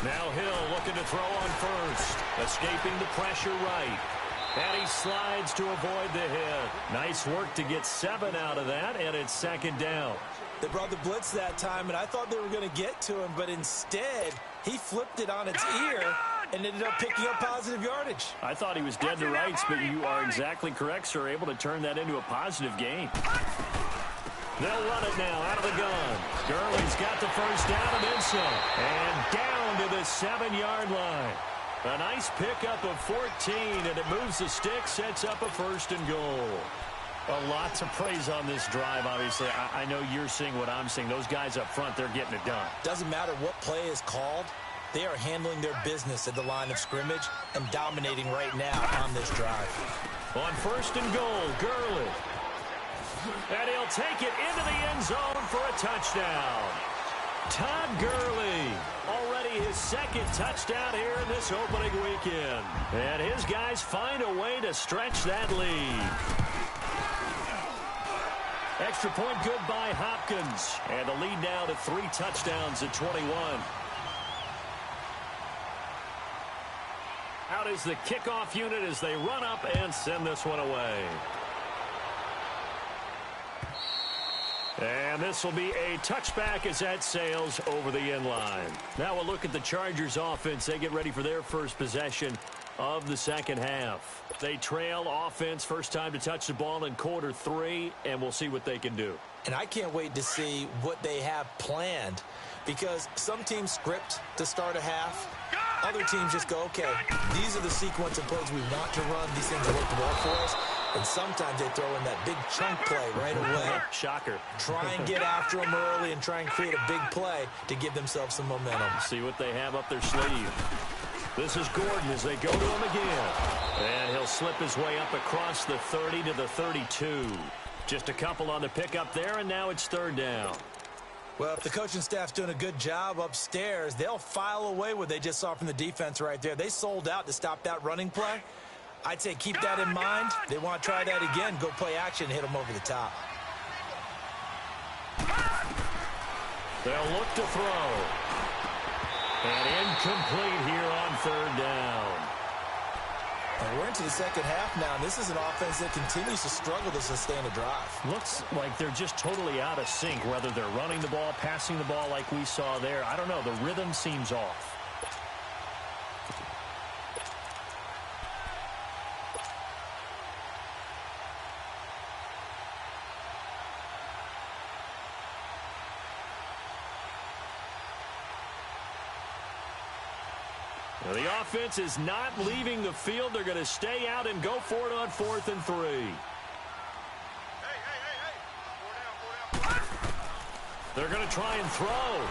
Now Hill looking to throw on first. Escaping the pressure right. And he slides to avoid the hit. Nice work to get 7 out of that, and it's second down.
They brought the blitz that time, and I thought they were going to get to him, but instead he flipped it on its ear and ended up picking up positive yardage.
I thought he was dead to rights, but you are exactly correct, sir. Able to turn that into a positive gain. They'll run it now out of the gun. Gurley's got the first down and then some. And down to the 7-yard line. A nice pickup of 14, and it moves the stick, sets up a first and goal. A lot to praise on this drive, obviously. I know you're seeing what I'm seeing. Those guys up front, they're getting it done.
Doesn't matter what play is called. They are handling their business at the line of scrimmage and dominating right now on this drive.
On first and goal, Gurley. And he'll take it into the end zone for a touchdown. Todd Gurley, already his second touchdown here in this opening weekend. And his guys find a way to stretch that lead. Extra point good by Hopkins. And the lead now to 3 touchdowns at 21. Out is the kickoff unit as they run up and send this one away. And this will be a touchback as that sails over the end line. Now we'll look at the Chargers offense. They get ready for their first possession of the second half. They trail offense, first time to touch the ball in quarter 3, and we'll see what they can do.
And I can't wait to see what they have planned, because some teams script to start a half. Other teams just go, okay, these are the sequence of plays we want to run. These things work well for us. And sometimes they throw in that big chunk play right away.
Shocker.
Try and get after them early and try and create a big play to give themselves some momentum.
See what they have up their sleeve. This is Gordon as they go to him again. And he'll slip his way up across the 30 to the 32. Just a couple on the pickup there, and now it's third down.
Well, if the coaching staff's doing a good job upstairs, they'll file away what they just saw from the defense right there. They sold out to stop that running play. I'd say keep that in mind. They want to try that again, go play action, hit them over the top.
They'll look to throw. And incomplete here on third down.
And we're into the second half now, and this is an offense that continues to struggle to sustain a drive.
Looks like they're just totally out of sync, whether they're running the ball, passing the ball like we saw there. I don't know. The rhythm seems off. The offense is not leaving the field. They're going to stay out and go for it on 4th and 3. They're going to try and throw.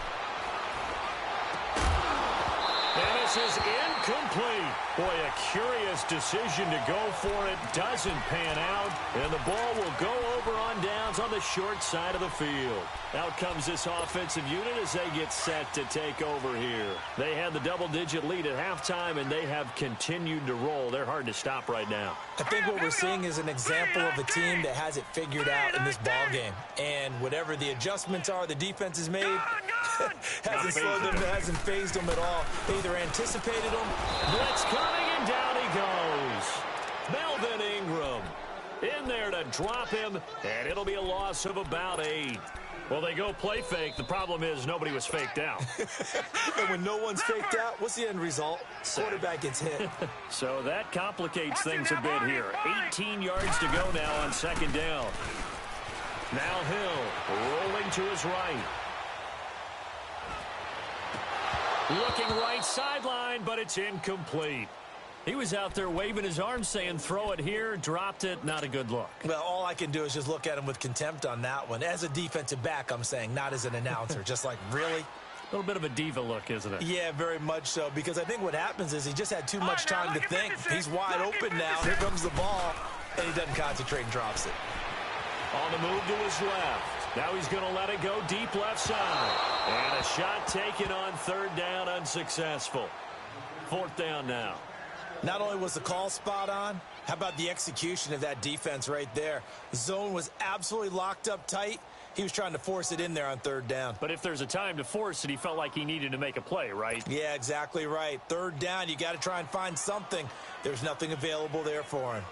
And this is incomplete. Boy, a curious decision to go for it. Doesn't pan out. And the ball will go over on downs on the short side of the field. Out comes this offensive unit as they get set to take over here. They had the double-digit lead at halftime, and they have continued to roll. They're hard to stop right now.
I think what we're seeing is an example of a team that has it figured out in this ball game. And whatever the adjustments are the defense has made, hasn't slowed them, hasn't phased them at all. They either anticipated them.
Blitz coming, and down he goes. Melvin Ingram in there to drop him, and it'll be a loss of about 8. Well, they go play fake. The problem is nobody was faked out.
And when no one's faked out, what's the end result? Quarterback gets hit.
So that complicates things a bit here. 18 yards to go now on second down. Now Hill rolling to his right. Looking right sideline, but it's incomplete. He was out there waving his arms saying, throw it here, dropped it, not a good look.
Well, all I can do is just look at him with contempt on that one. As a defensive back, I'm saying, not as an announcer. Just like, really?
A little bit of a diva look, isn't it?
Yeah, very much so, because I think what happens is he just had too much time to think. He's wide open now. Here comes the ball, and he doesn't concentrate and drops it.
On the move to his left. Now he's going to let it go deep left side. And a shot taken on third down, unsuccessful. Fourth down now.
Not only was the call spot on, how about the execution of that defense right there? The zone was absolutely locked up tight. He was trying to force it in there on third down.
But if there's a time to force it, he felt like he needed to make a play, right?
Yeah, exactly right. Third down, you got to try and find something. There's nothing available there for him.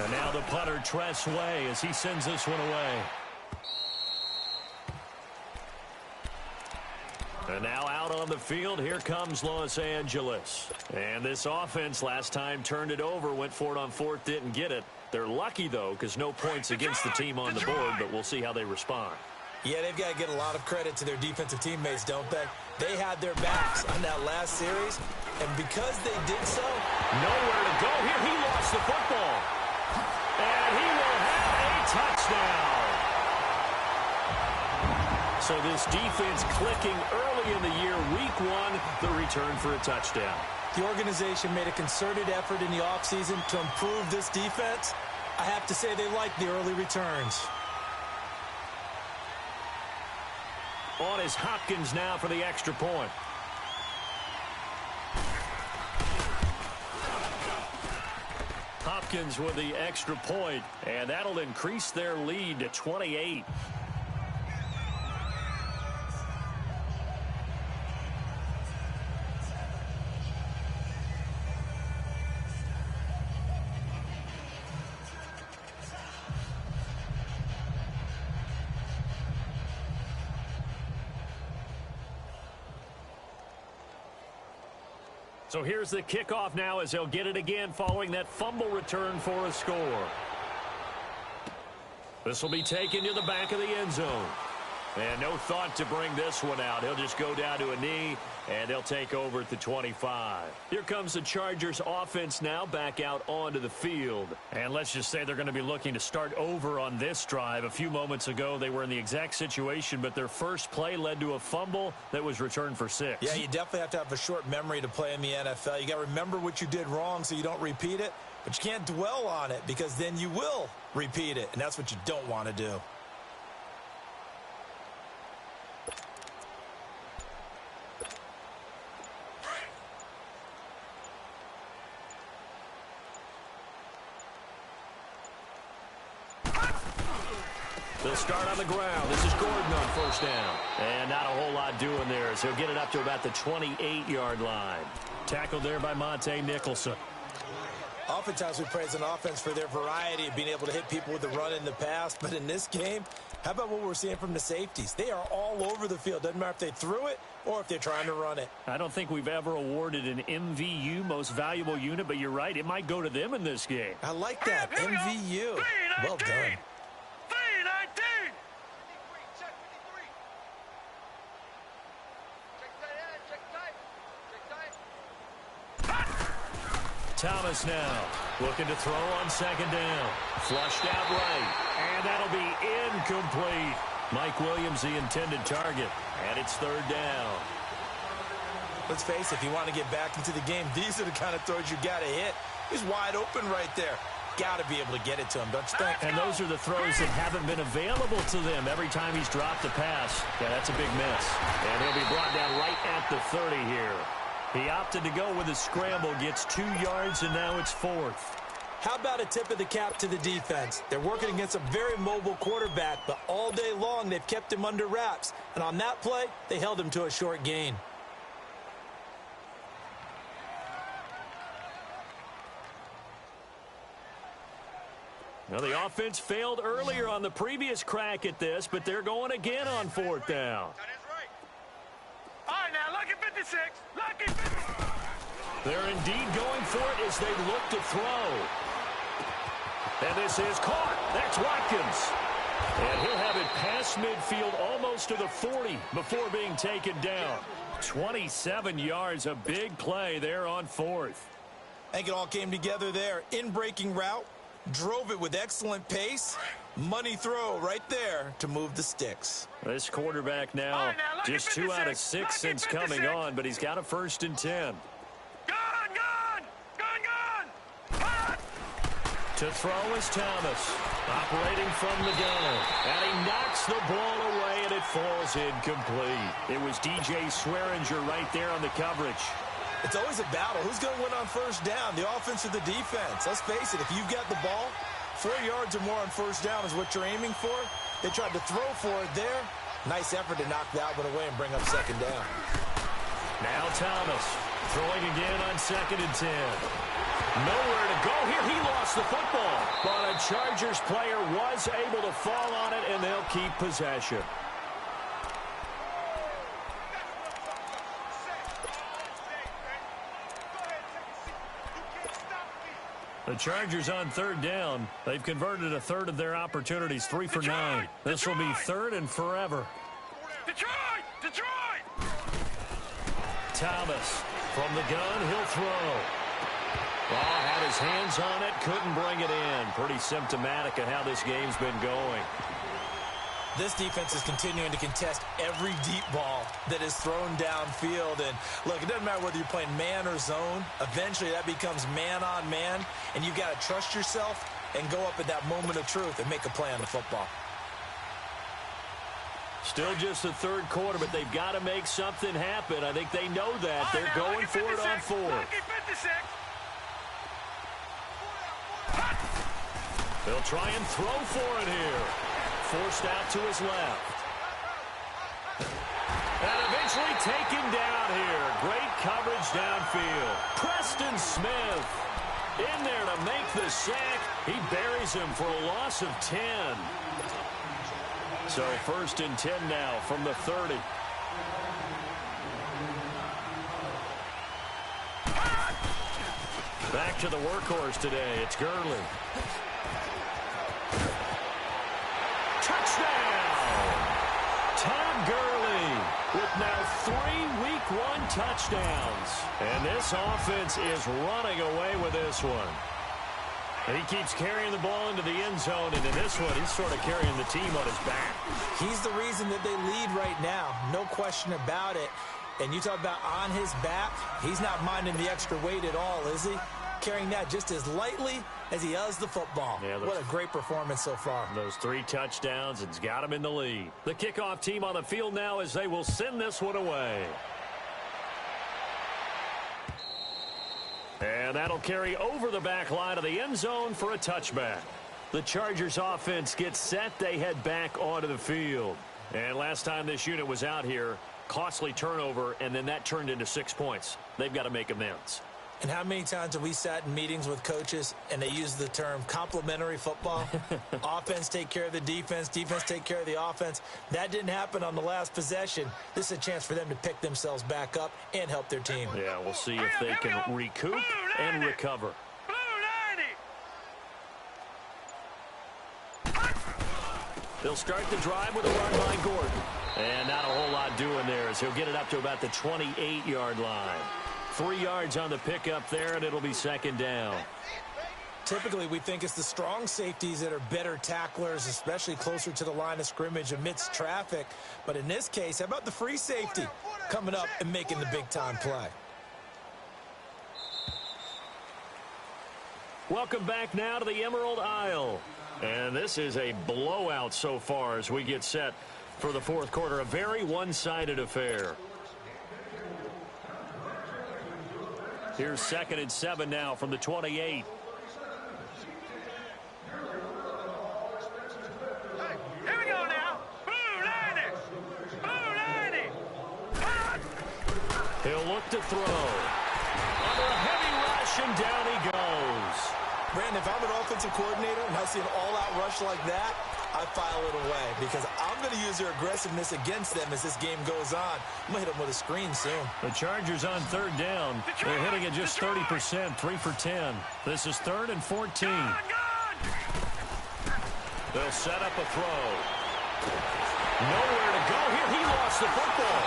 And now the punter, Tress Way, as he sends this one away. And now out on the field, here comes Los Angeles. And this offense last time turned it over, went for it on fourth, didn't get it. They're lucky, though, because no points against the team on the board, but we'll see how they respond.
Yeah, they've got to get a lot of credit to their defensive teammates, don't they? They had their backs on that last series, and because they did so...
Nowhere to go here. He lost the football. And he will have a touchdown. So this defense clicking early in the year, week one, the return for a touchdown.
The organization made a concerted effort in the offseason to improve this defense. I have to say they like the early returns.
On is Hopkins now for the extra point. Hopkins with the extra point, and that'll increase their lead to 28. So here's the kickoff now as they'll get it again following that fumble return for a score. This will be taken to the back of the end zone. And no thought to bring this one out. He'll just go down to a knee, and they'll take over at the 25. Here comes the Chargers offense now back out onto the field. And let's just say they're going to be looking to start over on this drive. A few moments ago, they were in the exact situation, but their first play led to a fumble that was returned for 6.
Yeah, you definitely have to have a short memory to play in the NFL. You got to remember what you did wrong so you don't repeat it, but you can't dwell on it because then you will repeat it, and that's what you don't want to do.
They'll start on the ground. This is Gordon on first down. And not a whole lot doing there, so he'll get it up to about the 28-yard line. Tackled there by Monte Nicholson.
Oftentimes we praise an offense for their variety of being able to hit people with the run in the pass, but in this game, how about what we're seeing from the safeties? They are all over the field. Doesn't matter if they threw it or if they're trying to run it.
I don't think we've ever awarded an MVU, most valuable unit, but you're right, it might go to them in this game.
I like that, MVU. Well done.
Thomas now looking to throw on second down. Flushed out right. And that'll be incomplete. Mike Williams, the intended target. And it's third down.
Let's face it, if you want to get back into the game, these are the kind of throws you got to hit. He's wide open right there. Got to be able to get it to him, don't you think?
And those are the throws that haven't been available to them every time he's dropped a pass. Yeah, that's a big miss. And he'll be brought down right at the 30 here. He opted to go with a scramble, gets 2 yards, and now it's fourth.
How about a tip of the cap to the defense? They're working against a very mobile quarterback, but all day long they've kept him under wraps. And on that play, they held him to a short gain.
Now, the offense failed earlier on the previous crack at this, but they're going again on fourth down.
All right, now, lucky 56. Lucky 56.
They're indeed going for it as they look to throw. And this is caught. That's Watkins. And he'll have it past midfield almost to the 40 before being taken down. 27 yards, a big play there on fourth.
I think it all came together there. In-breaking route, drove it with excellent pace. Money throw right there to move the sticks.
This quarterback now just 2 out of 6 since coming on, but he's got a 1st and 10.
Gone!
To throw is Thomas. Operating from the gun. And he knocks the ball away, and it falls incomplete. It was DJ Swearinger right there on the coverage.
It's always a battle. Who's going to win on first down, the offense or the defense? Let's face it, if you've got the ball, 4 yards or more on first down is what you're aiming for. They tried to throw for it there. Nice effort to knock that one away and bring up second down.
Now Thomas throwing again on 2nd and 10. Nowhere to go here. He lost the football. But a Chargers player was able to fall on it, and they'll keep possession. The Chargers on 3rd down. They've converted a third of their opportunities, 3 for 9. This will be 3rd and forever.
Detroit! Detroit!
Thomas from the gun. He'll throw. Ball had his hands on it. Couldn't bring it in. Pretty symptomatic of how this game's been going.
This defense is continuing to contest every deep ball that is thrown downfield. And, look, it doesn't matter whether you're playing man or zone. Eventually, that becomes man-on-man, and you've got to trust yourself and go up at that moment of truth and make a play on the football.
Still just the 3rd quarter, but they've got to make something happen. I think they know that. They're going for it on 4th. They'll try and throw for it here. Forced out to his left. And eventually taken down here. Great coverage downfield. Preston Smith in there to make the sack. He buries him for a loss of 10. So 1st and 10 now from the 30. Back to the workhorse today. It's Gurley. Touchdown! Todd Gurley with now 3 Week 1 touchdowns. And this offense is running away with this one. And he keeps carrying the ball into the end zone, and in this one, he's sort of carrying the team on his back.
He's the reason that they lead right now. No question about it. And you talk about on his back, he's not minding the extra weight at all, is he? Carrying that just as lightly as he does the football. Yeah, what a great performance so far.
Those 3 touchdowns, it's got him in the lead. The kickoff team on the field now as they will send this one away. And that'll carry over the back line of the end zone for a touchback. The Chargers offense gets set. They head back onto the field. And last time this unit was out here, costly turnover, and then that turned into 6 points. They've got to make amends.
And how many times have we sat in meetings with coaches and they use the term complementary football? Offense take care of the defense, defense take care of the offense. That didn't happen on the last possession. This is a chance for them to pick themselves back up and help their team.
Yeah, we'll see if they can recoup and recover. They'll start the drive with a run by Gordon. And not a whole lot doing there as he'll get it up to about the 28-yard line. 3 yards on the pickup there, and it'll be 2nd down.
Typically, we think it's the strong safeties that are better tacklers, especially closer to the line of scrimmage amidst traffic. But in this case, how about the free safety coming up and making the big-time play?
Welcome back now to the Emerald Isle. And this is a blowout so far as we get set for the 4th quarter. A very one-sided affair. Here's 2nd and 7 now from the 28.
Here we go now. Blue lining. Blue lining.
He'll look to throw. Under a heavy rush, and down he goes.
Brandon, if I'm an offensive coordinator and I see an all-out rush like that, I file it away because I'm going to use their aggressiveness against them as this game goes on. I'm going to hit them with a screen soon.
The Chargers on 3rd down. They're hitting it just 30%, 3 for 10. This is 3rd and 14. They'll set up a throw. Nowhere to go here. He lost the football.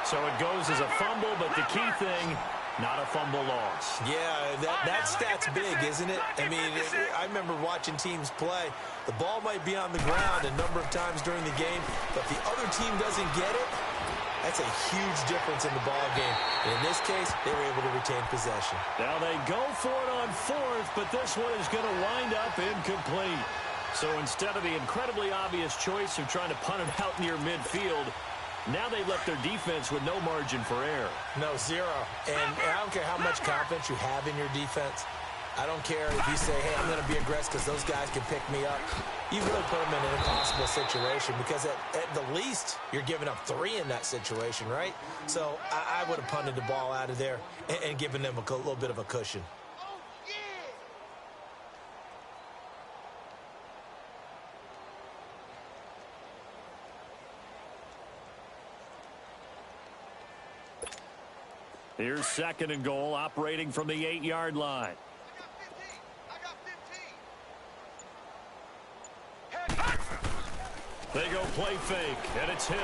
So it goes as a fumble, but the key thing, not a fumble loss.
Yeah, that stat's big, isn't it? I mean, I remember watching teams play. The ball might be on the ground a number of times during the game, but if the other team doesn't get it, That's a huge difference in the ball game. And in this case, they were able to retain possession.
Now they go for it on fourth, but this one is going to wind up incomplete. So instead of the incredibly obvious choice of trying to punt it out near midfield, now they've left their defense with no margin for error.
No, zero. And I don't care how much confidence you have in your defense. I don't care if you say, hey, I'm going to be aggressive because those guys can pick me up. You really put them in an impossible situation because at the least, you're giving up 3 in that situation, right? So I would have punted the ball out of there and given them a little bit of a cushion.
Here's 2nd and goal, operating from the 8-yard line. They go play fake, and it's Hill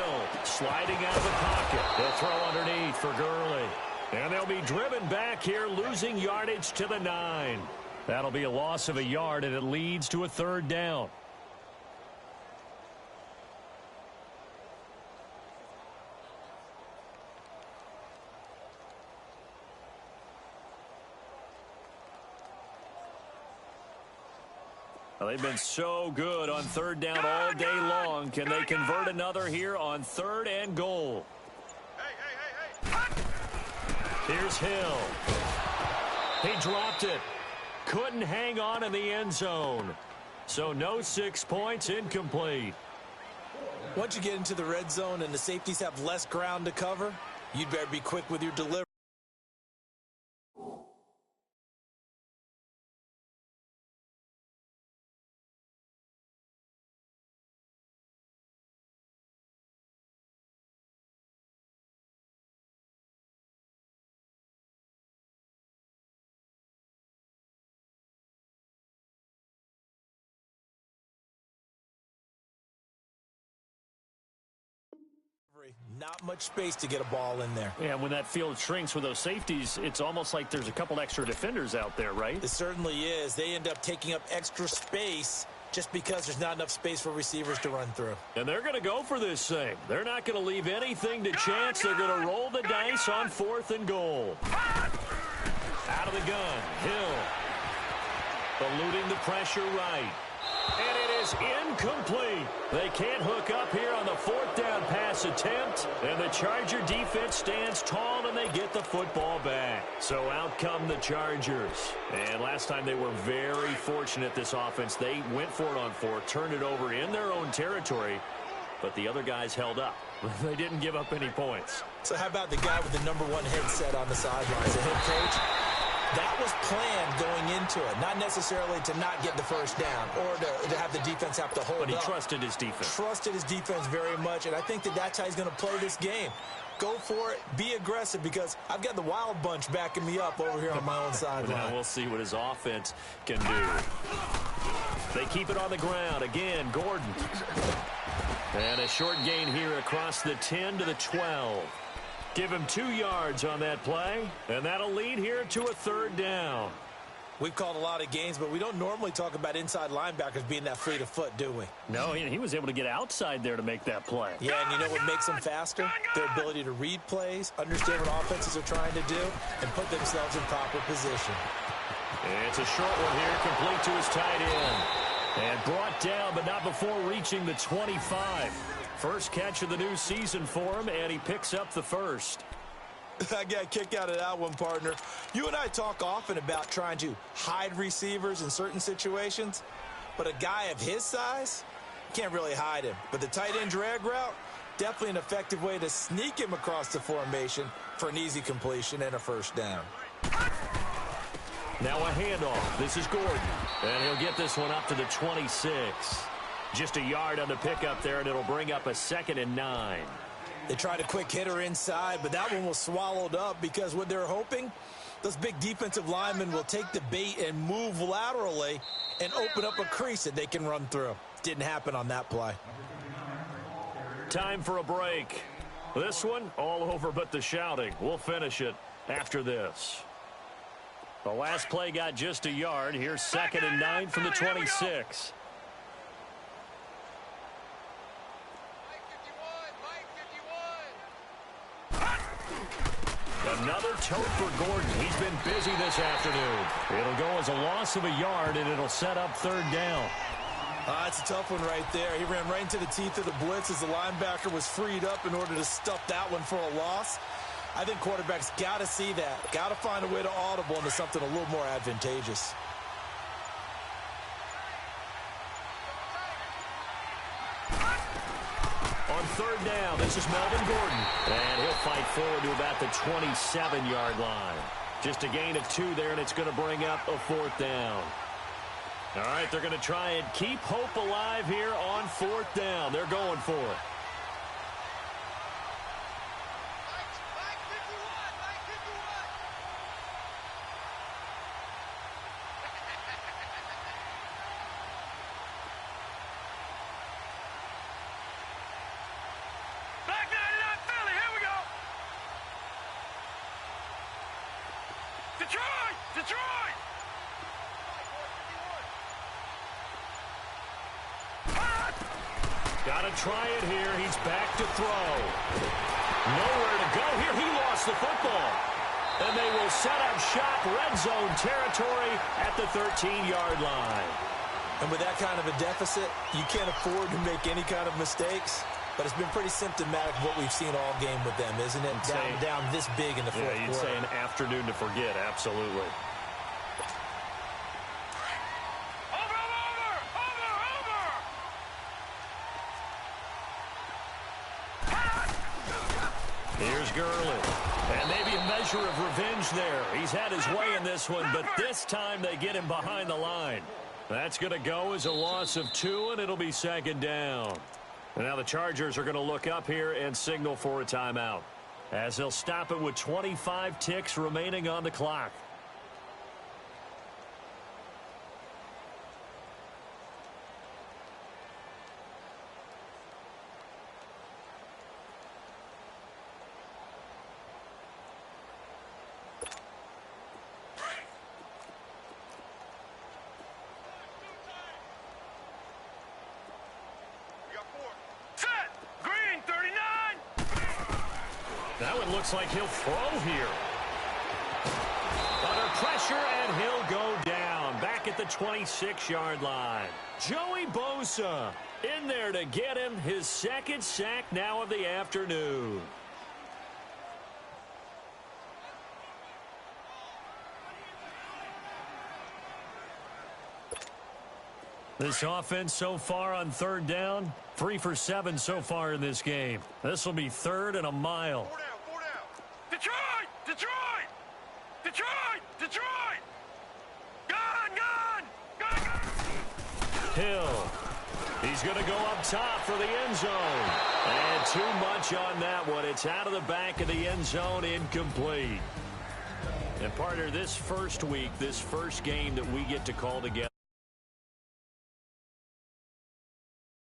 sliding out of the pocket. They'll throw underneath for Gurley. And they'll be driven back here, losing yardage to the 9. That'll be a loss of a yard, and it leads to a 3rd down. Well, they've been so good on 3rd down all day long. Can they convert another here on 3rd and goal? Here's Hill. He dropped it. Couldn't hang on in the end zone. So no 6 points, incomplete.
Once you get into the red zone and the safeties have less ground to cover, you'd better be quick with your delivery. Not much space to get a ball in there.
Yeah, when that field shrinks with those safeties, it's almost like there's a couple extra defenders out there, right?
It certainly is. They end up taking up extra space just because there's not enough space for receivers to run through.
And they're going to go for this thing. They're not going to leave anything to chance. They're going to roll the dice on 4th and goal. Out of the gun, Hill. Eluding the pressure right. And it is incomplete. They can't hook up here on the 4th down pass attempt. And the Charger defense stands tall and they get the football back. So out come the Chargers. And last time they were very fortunate, this offense. They went for it on 4th, turned it over in their own territory. But the other guys held up. They didn't give up any points.
So how about the guy with the #1 headset on the sidelines, the head coach? That was planned going into it, not necessarily to not get the first down or to have the defense have to hold up.
But he trusted his defense.
Trusted his defense very much, and I think that's how he's going to play this game. Go for it, be aggressive, because I've got the wild bunch backing me up over here on my own sideline.
Now we'll see what his offense can do. They keep it on the ground. Again, Gordon. And a short gain here across the 10 to the 12. Give him 2 yards on that play, and that'll lead here to a 3rd down.
We've called a lot of games, but we don't normally talk about inside linebackers being that fleet of foot, do we?
No, he was able to get outside there to make that play.
Yeah, and you know what makes them faster? Their ability to read plays, understand what offenses are trying to do, and put themselves in proper position.
It's a short one here, complete to his tight end. And brought down, but not before reaching the 25. First catch of the new season for him, and he picks up the first.
I got a kick out of that one, partner. You and I talk often about trying to hide receivers in certain situations, but a guy of his size, can't really hide him. But the tight end drag route, definitely an effective way to sneak him across the formation for an easy completion and a first down.
Now a handoff. This is Gordon, and he'll get this one up to the 26. Just a yard on the pickup there, and it'll bring up a 2nd and 9.
They tried a quick hitter inside, but that one was swallowed up because what they're hoping, those big defensive linemen will take the bait and move laterally and open up a crease that they can run through. Didn't happen on that play.
Time for a break. This one, all over but the shouting. We'll finish it after this. The last play got just a yard. Here's 2nd and 9 from the 26. Another tote for Gordon. He's been busy this afternoon. It'll go as a loss of a yard, and it'll set up third down.
It's a tough one right there. He ran right into the teeth of the blitz as the linebacker was freed up in order to stuff that one for a loss. I think quarterbacks got to see that. Got to find a way to audible into something a little more advantageous.
On third down, this is Melvin Gordon. And he'll fight forward to about the 27-yard line. Just a gain of 2 there, and it's going to bring up a fourth down. All right, they're going to try and keep hope alive here on fourth down. They're going for it.
Black 99 Philly, here we go. Detroit! Detroit!
Got to try it here. He's back to throw. Nowhere to go here. He lost the football. And they will set up shop, red zone territory at the 13-yard line.
And with that kind of a deficit, you can't afford to make any kind of mistakes. But it's been pretty symptomatic of what we've seen all game with them, isn't it? Down this big in the fourth quarter.
Yeah, you'd say an afternoon to forget. Absolutely. Here's Gurley. And maybe a measure of revenge there. He's had his way in this one, but this time they get him behind the line. That's going to go as a loss of 2, and it'll be second down. And now the Chargers are going to look up here and signal for a timeout, as they'll stop it with 25 ticks remaining on the clock. That one looks like he'll throw here. Under pressure, and he'll go down. Back at the 26-yard line. Joey Bosa in there to get him his second sack now of the afternoon. This offense so far on third down, 3 for 7 so far in this game. This will be third and a mile.
4 down, 4 down. Detroit! Detroit! Detroit! Detroit! Gone!
Hill. He's going to go up top for the end zone. And too much on that one. It's out of the back of the end zone, incomplete. And partner, this first week, this first game that we get to call together.